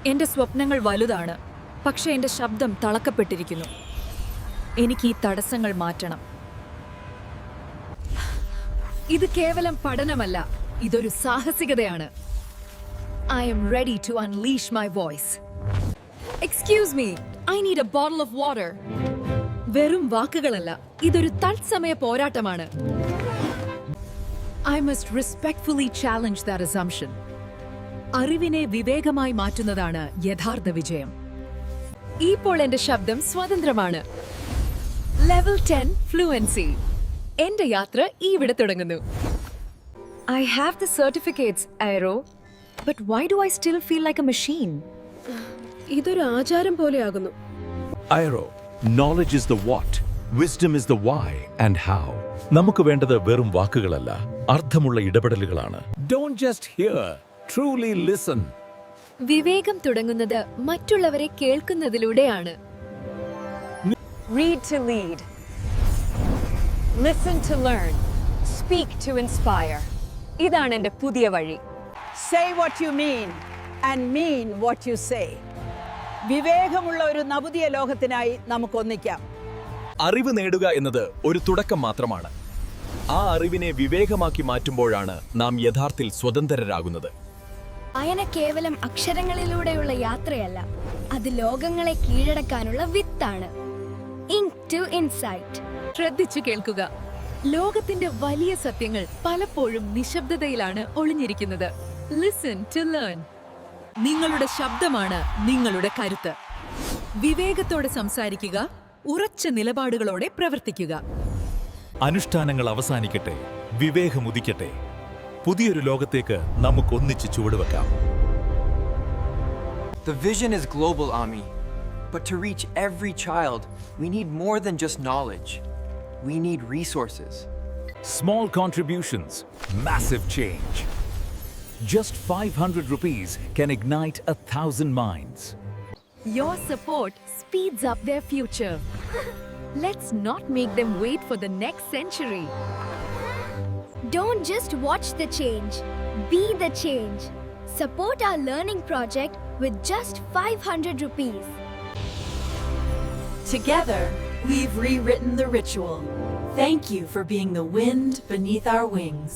എന്റെ സ്വപ്നങ്ങൾ വലുതാണ്, പക്ഷെ എന്റെ ശബ്ദം തളക്കപ്പെട്ടിരിക്കുന്നു. എനിക്ക് ഈ തടസ്സങ്ങൾ മാറ്റണം. ഇത് കേവലം പഠനമല്ല, ഇതൊരു സാഹസികതയാണ്. I am ready to unleash my voice. Excuse me, I need a bottle of water. വെറും വാക്കുകളല്ല, ഇതൊരു തത്സമയ പോരാട്ടമാണ്. I must respectfully challenge that assumption. അറിവിനെ വിവേകമായി മാറ്റുന്നതാണ് യഥാർത്ഥ വിജയം. ഇപ്പോൾ എന്റെ ശബ്ദം സ്വതന്ത്രമാണ്. Level 10 fluency. എന്റെ യാത്ര ഇവിടെ തുടങ്ങുന്നു. I have the certificates, Aero, but why do I still feel like a machine? ഇതൊരു ആചാരം പോലെയാകുന്നു. Aero, knowledge is the what, wisdom is the why and how. നമുക്ക് വേണ്ടത് വെറും വാക്കുകളല്ല, അർത്ഥമുള്ള ഇടപെടലുകളാണ്. Don't just hear, truly listen. വിവേകം തുടങ്ങുന്നത് മറ്റുള്ളവരെ കേൾക്കുന്നതിലൂടെയാണ്. Read to lead. Listen to learn. Speak to inspire. ഇതാണ് എൻ്റെ പുതിയ വഴി. Say what you mean and mean what you say. വിവേകമുള്ള ഒരു നവോദയ ലോകത്തിനായി നമുക്ക് ഒന്നിക്കാം. അറിവ് നേടുക എന്നത് ഒരു തുടക്കം മാത്രമാണ്. ആ അറിവിനെ വിവേകമാക്കി മാറ്റുമ്പോഴാണ് നാം യഥാർത്ഥത്തിൽ സ്വതന്ത്രരാകുന്നത്. അയന കേവലം അക്ഷരങ്ങളിലൂടെയുള്ള യാത്രയല്ല, അത് ലോകങ്ങളെ കീഴടക്കാനുള്ള വിത്താണ്. Ink to insight. ശ്രദ്ധിച്ചു കേൾക്കുക. ലോകത്തിന്റെ വലിയ സത്യങ്ങൾ പലപ്പോഴും നിശബ്ദതയിലാണ് ഒളിഞ്ഞിരിക്കുന്നത്. Listen to learn. നിങ്ങളുടെ ശബ്ദമാണ് നിങ്ങളുടെ കരുത്ത്. വിവേകത്തോടെ സംസാരിക്കുക, ഉറച്ച നിലപാടുകളോടെ പ്രവർത്തിക്കുക. അനുഷ്ഠാനങ്ങൾ അവസാനിക്കട്ടെ, വിവേകം ഉദിക്കട്ടെ. പുതിയൊരു ലോകത്തേക്ക് നമുക്ക് ഒന്നിച്ച് ചുവടുവെക്കാം. The vision is global, Ami. But to reach every child, we need more than just knowledge. We need resources. Small contributions, massive change. Just 500 rupees can ignite 1,000 minds. Your support speeds up their future. Let's not make them wait for the next century. Don't just watch the change, be the change. Support our learning project with just 500 rupees. Together, we've rewritten the ritual. Thank you for being the wind beneath our wings.